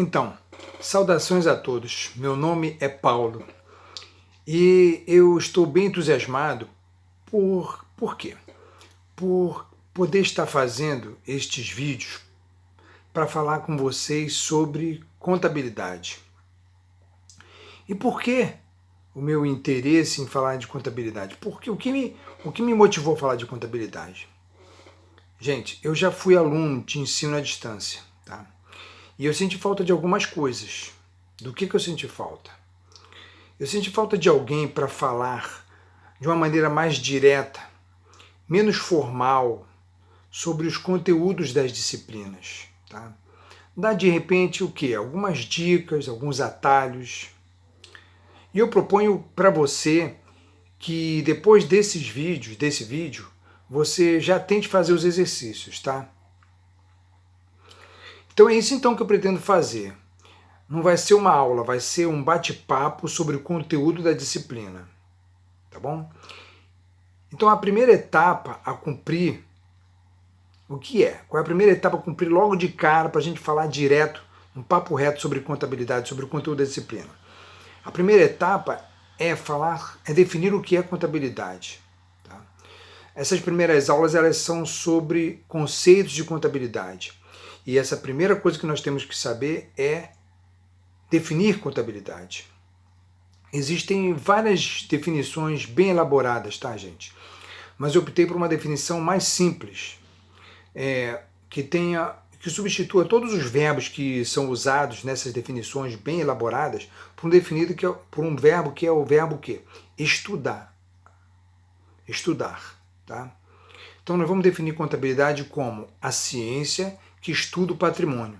Então, saudações a todos. Meu nome é Paulo e eu estou bem entusiasmado por quê? Por poder estar fazendo estes vídeos para falar com vocês sobre contabilidade. E por que o meu interesse em falar de contabilidade? Porque o que me motivou a falar de contabilidade? Gente, eu já fui aluno de ensino à distância, tá? E eu senti falta de algumas coisas. Do que eu senti falta? Eu senti falta de alguém para falar de uma maneira mais direta, menos formal, sobre os conteúdos das disciplinas. Tá? Dá de repente o quê? Algumas dicas, alguns atalhos. E eu proponho para você que depois desse vídeo, você já tente fazer os exercícios, tá? Então é isso então que eu pretendo fazer. Não vai ser uma aula, vai ser um bate-papo sobre o conteúdo da disciplina, tá bom? Então a primeira etapa a cumprir, o que é? Qual é a primeira etapa a cumprir logo de cara para a gente falar direto, um papo reto sobre contabilidade, sobre o conteúdo da disciplina? A primeira etapa é definir o que é contabilidade. Tá? Essas primeiras aulas elas são sobre conceitos de contabilidade. E essa primeira coisa que nós temos que saber é definir contabilidade. Existem várias definições bem elaboradas, tá, gente? Mas eu optei por uma definição mais simples, que substitua todos os verbos que são usados nessas definições bem elaboradas por um verbo que é o verbo que? Estudar. Estudar, tá? Então nós vamos definir contabilidade como a ciência que estuda o patrimônio.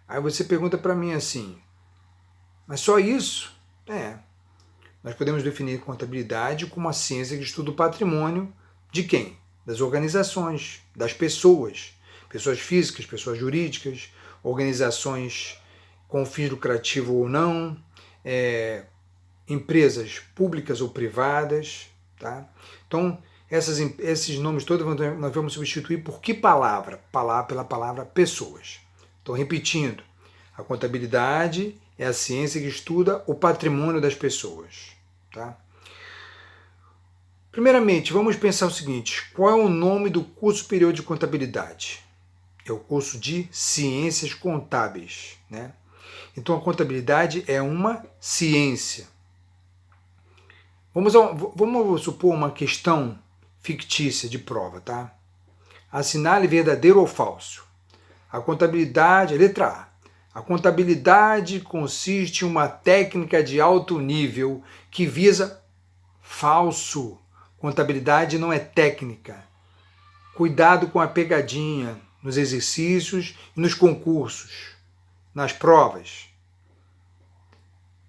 Aí você pergunta para mim assim, mas só isso? Nós podemos definir contabilidade como a ciência que estuda o patrimônio de quem? Das organizações, das pessoas, pessoas físicas, pessoas jurídicas, organizações com fins lucrativo ou não, empresas públicas ou privadas. Tá? Então, esses nomes todos nós vamos substituir por que palavra? Pela palavra pessoas. Então, repetindo, a contabilidade é a ciência que estuda o patrimônio das pessoas. Tá? Primeiramente, vamos pensar o seguinte, qual é o nome do curso superior de contabilidade? É o curso de Ciências Contábeis. Né? Então, a contabilidade é uma ciência. Vamos supor uma questão fictícia de prova. Tá? Assinale verdadeiro ou falso. A contabilidade, letra A. A contabilidade consiste em uma técnica de alto nível que visa falso. Contabilidade não é técnica. Cuidado com a pegadinha nos exercícios e nos concursos, nas provas.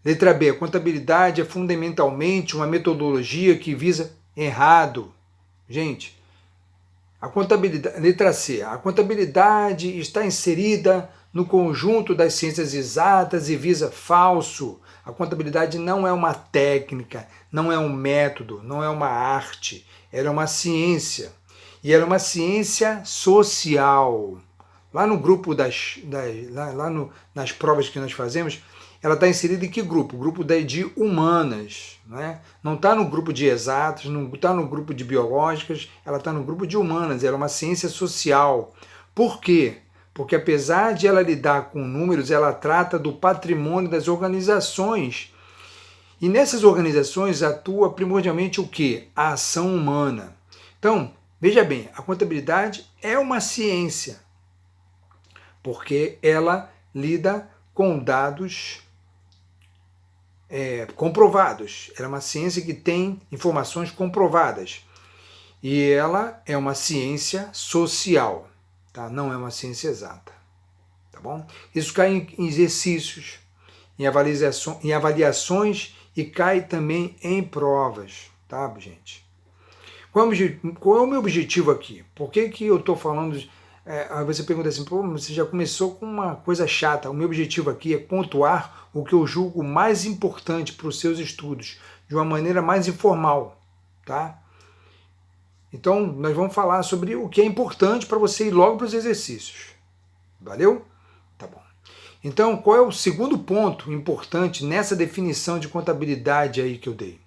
Letra B. A contabilidade é fundamentalmente uma metodologia que visa errado. Gente, letra C. A contabilidade está inserida no conjunto das ciências exatas e visa falso. A contabilidade não é uma técnica, não é um método, não é uma arte. Ela é uma ciência. E ela é uma ciência social. Lá no grupo nas provas que nós fazemos, ela está inserida em que grupo? O grupo de humanas. Né? Não está no grupo de exatas, não está no grupo de biológicas, ela está no grupo de humanas. Ela é uma ciência social. Por quê? Porque apesar de ela lidar com números, ela trata do patrimônio das organizações. E nessas organizações atua primordialmente o quê? A ação humana. Então, veja bem, a contabilidade é uma ciência, porque ela lida com dados comprovados. Ela é uma ciência que tem informações comprovadas. E ela é uma ciência social, tá? Não é uma ciência exata. Tá bom? Isso cai em exercícios, em avaliações e cai também em provas. Tá, gente? Qual é o meu objetivo aqui? Por que eu estou falando... Aí você pergunta assim, pô, você já começou com uma coisa chata. O meu objetivo aqui é pontuar o que eu julgo mais importante para os seus estudos, de uma maneira mais informal. Tá? Então, nós vamos falar sobre o que é importante para você ir logo para os exercícios. Valeu? Tá bom. Então, qual é o segundo ponto importante nessa definição de contabilidade aí que eu dei?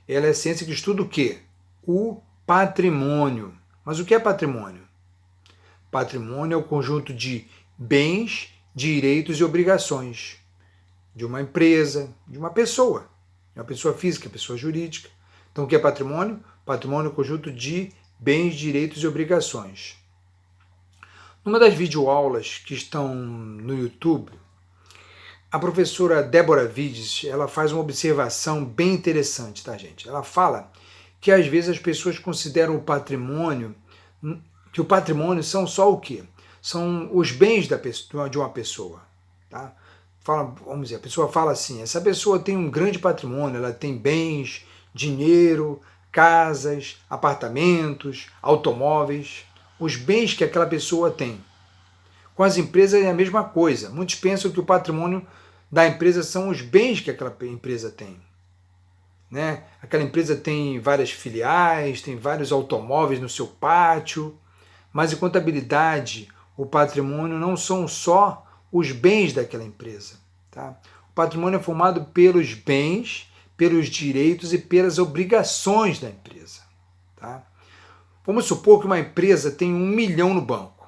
Ela é a ciência que estuda o quê? O patrimônio. Mas o que é patrimônio? Patrimônio é o conjunto de bens, direitos e obrigações de uma empresa, de uma pessoa física, pessoa jurídica. Então, o que é patrimônio? Patrimônio é o conjunto de bens, direitos e obrigações. Numa das videoaulas que estão no YouTube, a professora Débora Vides, ela faz uma observação bem interessante, tá, gente? Ela fala que às vezes as pessoas consideram o patrimônio, que o patrimônio são só o quê? São os bens de uma pessoa, tá? Vamos dizer, a pessoa fala assim, essa pessoa tem um grande patrimônio, ela tem bens, dinheiro, casas, apartamentos, automóveis, os bens que aquela pessoa tem. Com as empresas é a mesma coisa. Muitos pensam que o patrimônio da empresa são os bens que aquela empresa tem. Né? Aquela empresa tem várias filiais, tem vários automóveis no seu pátio, mas em contabilidade o patrimônio não são só os bens daquela empresa. Tá? O patrimônio é formado pelos bens, pelos direitos e pelas obrigações da empresa. Tá? Vamos supor que uma empresa tem 1 milhão no banco,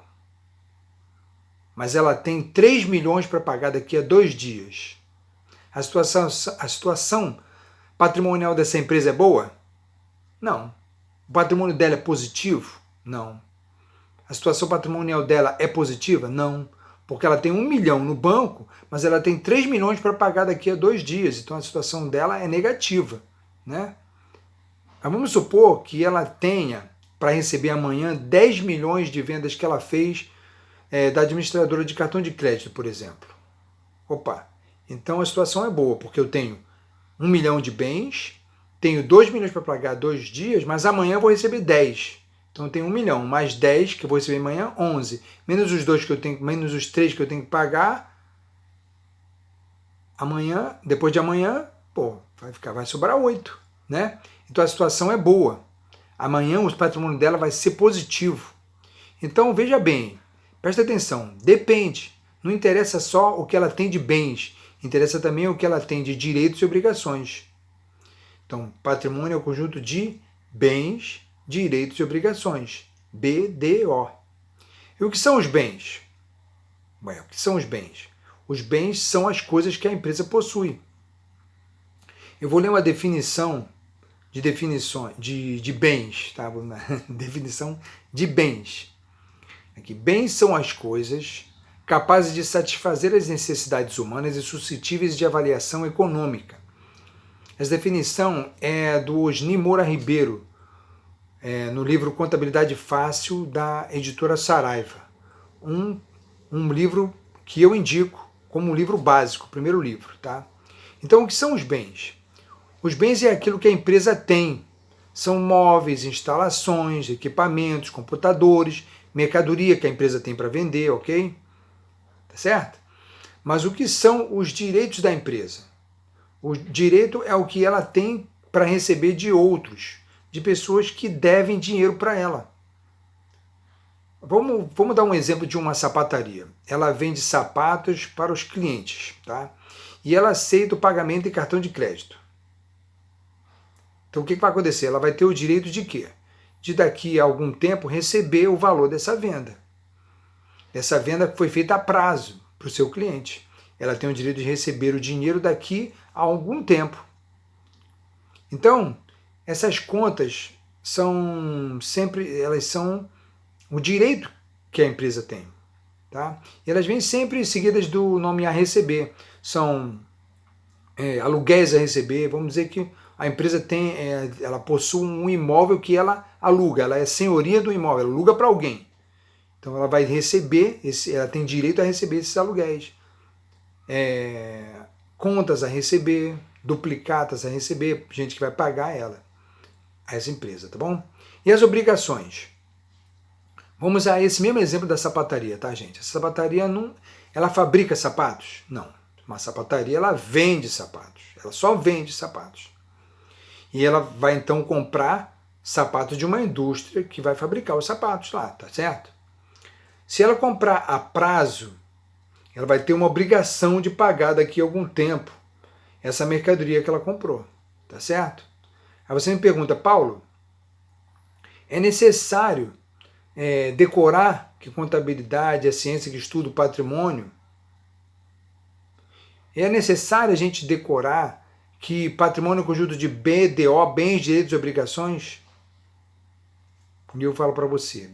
mas ela tem 3 milhões para pagar daqui a 2 dias. A situação patrimonial dessa empresa é boa? Não. O patrimônio dela é positivo? Não. A situação patrimonial dela é positiva? Não. Porque ela tem 1 milhão no banco, mas ela tem 3 milhões para pagar daqui a 2 dias. Então a situação dela é negativa. Né? Mas vamos supor que ela tenha para receber amanhã 10 milhões de vendas que ela fez da administradora de cartão de crédito, por exemplo. Opa, então a situação é boa, porque eu tenho 1 milhão de bens, tenho 2 milhões para pagar 2 dias, mas amanhã eu vou receber 10. Então eu tenho 1 milhão, mais 10 que eu vou receber amanhã, 11. Menos os 2 que eu tenho, menos os 3 que eu tenho que pagar, amanhã, depois de amanhã, vai sobrar 8, né? Então a situação é boa. Amanhã o patrimônio dela vai ser positivo. Então veja bem, presta atenção, depende. Não interessa só o que ela tem de bens, interessa também o que ela tem de direitos e obrigações. Então, patrimônio é o conjunto de bens, direitos e obrigações. BDO. E o que são os bens? Bem, o que são os bens? Os bens são as coisas que a empresa possui. Eu vou ler uma definição de bens, tá? Definição de bens. Aqui, bens são as coisas capazes de satisfazer as necessidades humanas e suscetíveis de avaliação econômica. Essa definição é do Osni Moura Ribeiro, no livro Contabilidade Fácil, da editora Saraiva. Um livro que eu indico como um livro básico, o primeiro livro. Tá? Então, o que são os bens? Os bens é aquilo que a empresa tem. São móveis, instalações, equipamentos, computadores, mercadoria que a empresa tem para vender, ok? Tá certo? Mas o que são os direitos da empresa? O direito é o que ela tem para receber de outros, de pessoas que devem dinheiro para ela. Vamos dar um exemplo de uma sapataria. Ela vende sapatos para os clientes, tá? E ela aceita o pagamento em cartão de crédito. Então o que vai acontecer? Ela vai ter o direito de quê? De daqui a algum tempo receber o valor dessa venda. Essa venda foi feita a prazo para o seu cliente. Ela tem o direito de receber o dinheiro daqui a algum tempo. Então, essas contas elas são o direito que a empresa tem. Tá? E elas vêm sempre seguidas do nome a receber. São aluguéis a receber. Vamos dizer que a empresa ela possui um imóvel que ela aluga, ela é senhoria do imóvel, ela aluga para alguém. Então ela vai receber, ela tem direito a receber esses aluguéis. Contas a receber, duplicatas a receber, gente que vai pagar essa empresa, tá bom? E as obrigações? Vamos a esse mesmo exemplo da sapataria, tá, gente? Essa sapataria ela fabrica sapatos? Não. Uma sapataria, ela vende sapatos. Ela só vende sapatos. E ela vai então comprar sapatos de uma indústria que vai fabricar os sapatos lá, tá certo? Se ela comprar a prazo, ela vai ter uma obrigação de pagar daqui a algum tempo essa mercadoria que ela comprou, tá certo? Aí você me pergunta, Paulo, é necessário decorar que contabilidade é a ciência que estuda o patrimônio? É necessário a gente decorar que patrimônio é um conjunto de BDO, bens, direitos e obrigações? E eu falo para você,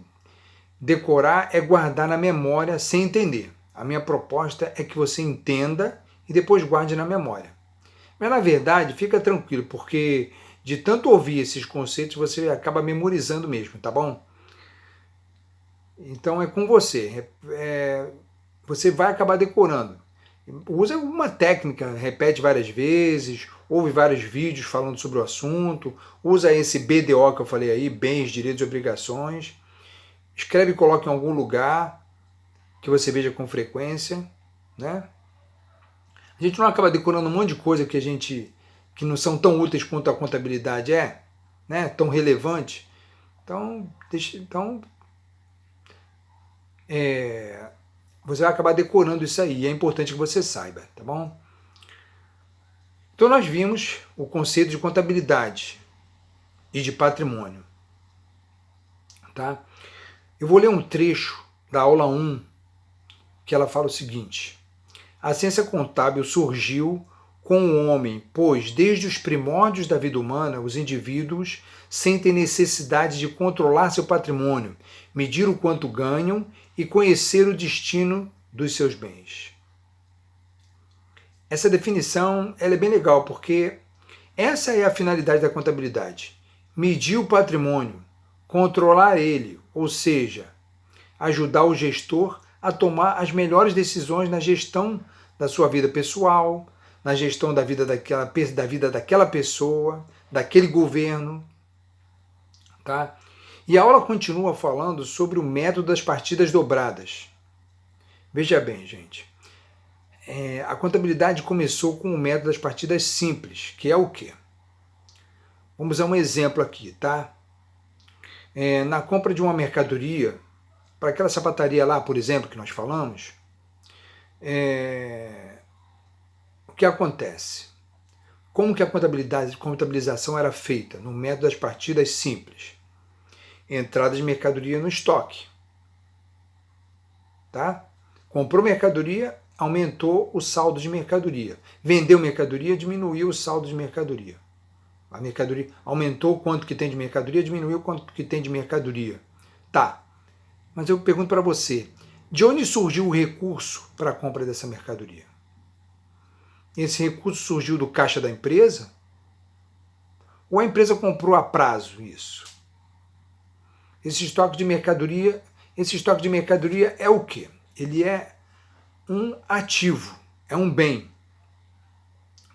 decorar é guardar na memória sem entender. A minha proposta é que você entenda e depois guarde na memória. Mas na verdade, fica tranquilo, porque de tanto ouvir esses conceitos, você acaba memorizando mesmo, tá bom? Então é com você. Você vai acabar decorando. Usa uma técnica, repete várias vezes, ouve vários vídeos falando sobre o assunto, usa esse BDO que eu falei aí, bens, direitos e obrigações. Escreve e coloca em algum lugar que você veja com frequência, né? A gente não acaba decorando um monte de coisa que não são tão úteis quanto a contabilidade é, né? Tão relevante. Então, você vai acabar decorando isso aí. E é importante que você saiba, tá bom? Então nós vimos o conceito de contabilidade e de patrimônio, tá? Eu vou ler um trecho da aula 1 que ela fala o seguinte: a ciência contábil surgiu com o homem, pois desde os primórdios da vida humana, os indivíduos sentem necessidade de controlar seu patrimônio, medir o quanto ganham e conhecer o destino dos seus bens. Essa definição ela é bem legal, porque essa é a finalidade da contabilidade. Medir o patrimônio, controlar ele, ou seja, ajudar o gestor a tomar as melhores decisões na gestão da sua vida pessoal, na gestão da vida daquela pessoa, daquele governo. Tá? E a aula continua falando sobre o método das partidas dobradas. Veja bem, gente. A contabilidade começou com o método das partidas simples, que é o quê? Vamos usar um exemplo aqui, tá? Na compra de uma mercadoria, para aquela sapataria lá, por exemplo, que nós falamos, o que acontece? Como que a contabilização era feita? No método das partidas simples. Entrada de mercadoria no estoque. Tá? Comprou mercadoria, aumentou o saldo de mercadoria. Vendeu mercadoria, diminuiu o saldo de mercadoria. A mercadoria aumentou o quanto que tem de mercadoria, diminuiu o quanto que tem de mercadoria. Tá. Mas eu pergunto para você, de onde surgiu o recurso para a compra dessa mercadoria? Esse recurso surgiu do caixa da empresa? Ou a empresa comprou a prazo isso? Esse estoque de mercadoria é o quê? Ele é um ativo, é um bem.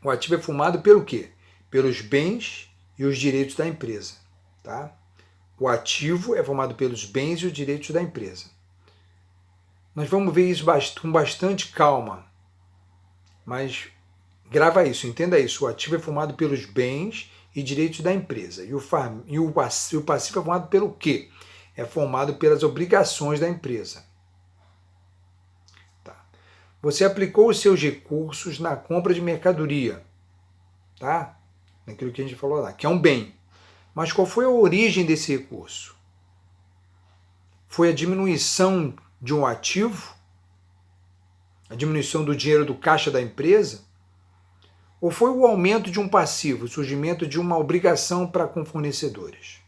O ativo é formado pelo quê? Pelos bens e os direitos da empresa. Tá? O ativo é formado pelos bens e os direitos da empresa. Nós vamos ver isso com bastante calma, mas grava isso, entenda isso. O ativo é formado pelos bens e direitos da empresa. E o passivo é formado pelo quê? É formado pelas obrigações da empresa. Tá. Você aplicou os seus recursos na compra de mercadoria, tá? Naquilo que a gente falou lá, que é um bem. Mas qual foi a origem desse recurso? Foi a diminuição de um ativo? A diminuição do dinheiro do caixa da empresa? Ou foi o aumento de um passivo, o surgimento de uma obrigação para com fornecedores?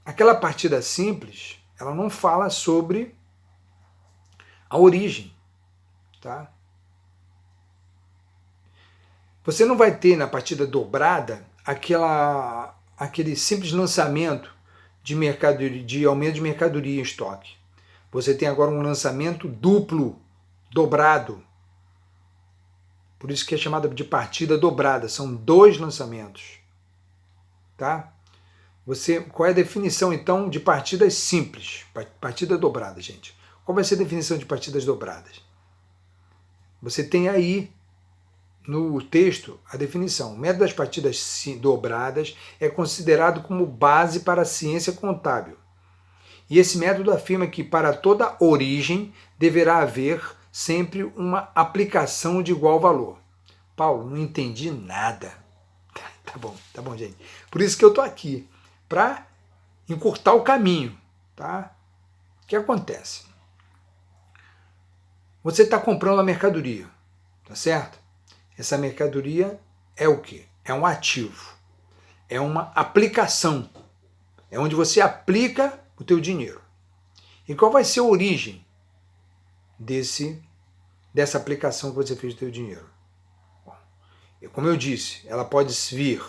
Aquela partida simples, ela não fala sobre a origem, tá? Você não vai ter na partida dobrada aquele simples lançamento de aumento de mercadoria em estoque. Você tem agora um lançamento duplo, dobrado. Por isso que é chamada de partida dobrada. São 2 lançamentos. Tá? Qual é a definição, então, de partidas simples? Partida dobrada, gente. Qual vai ser a definição de partidas dobradas? Você tem aí no texto a definição. O método das partidas dobradas é considerado como base para a ciência contábil E esse método afirma que para toda origem deverá haver sempre uma aplicação de igual valor. Paulo, não entendi nada. Tá bom, gente. Por isso que eu tô aqui, para encurtar o caminho, tá? O que acontece? Você está comprando uma mercadoria, tá certo? Essa mercadoria é o quê? É um ativo, é uma aplicação, é onde você aplica o teu dinheiro. E qual vai ser a origem dessa aplicação que você fez do teu dinheiro? Bom, como eu disse, ela pode vir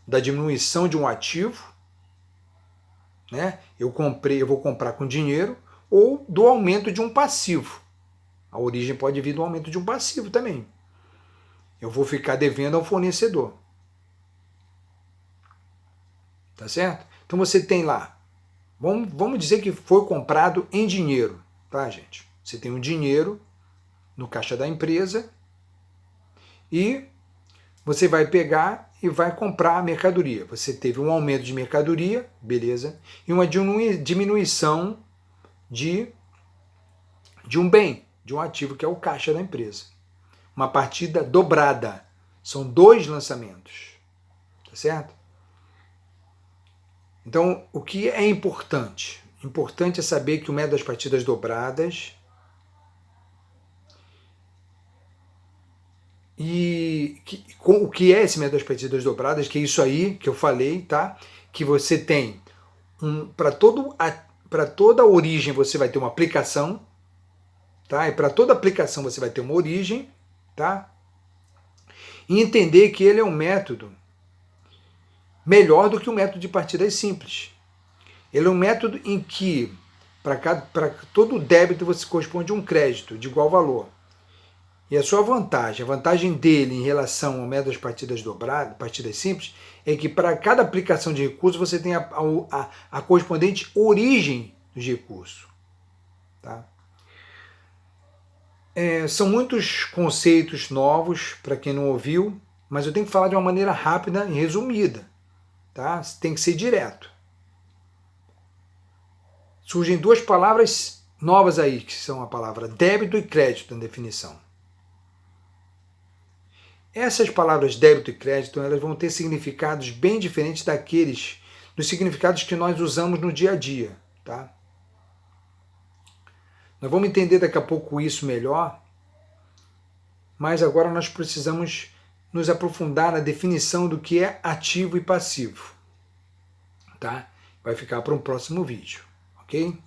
da diminuição de um ativo, né? Eu vou comprar com dinheiro, ou do aumento de um passivo. A origem pode vir do aumento de um passivo também. Eu vou ficar devendo ao fornecedor. Tá certo? Então você tem lá, vamos dizer que foi comprado em dinheiro, tá, gente? Você tem um dinheiro no caixa da empresa e você vai pegar e vai comprar a mercadoria. Você teve um aumento de mercadoria, beleza, e uma diminuição de um bem, de um ativo que é o caixa da empresa. Uma partida dobrada. São 2 lançamentos. Tá certo? Então, o que é importante? Importante é saber que o método das partidas dobradas o que é esse método das partidas dobradas, que é isso aí que eu falei, tá? Que você tem para toda origem você vai ter uma aplicação, tá? E para toda aplicação você vai ter uma origem, tá? E entender que ele é um método melhor do que o método de partidas simples. Ele é um método em que para todo débito você corresponde a um crédito de igual valor. E a sua vantagem, a vantagem dele em relação ao método das partidas dobradas, partidas simples, é que para cada aplicação de recurso você tem a correspondente origem dos recursos. Tá? São muitos conceitos novos para quem não ouviu, mas eu tenho que falar de uma maneira rápida e resumida. Tá? Tem que ser direto. Surgem 2 palavras novas aí, que são a palavra débito e crédito na definição. Essas palavras débito e crédito, elas vão ter significados bem diferentes dos significados que nós usamos no dia a dia, tá? Nós vamos entender daqui a pouco isso melhor, mas agora nós precisamos nos aprofundar na definição do que é ativo e passivo, tá? Vai ficar para um próximo vídeo, ok?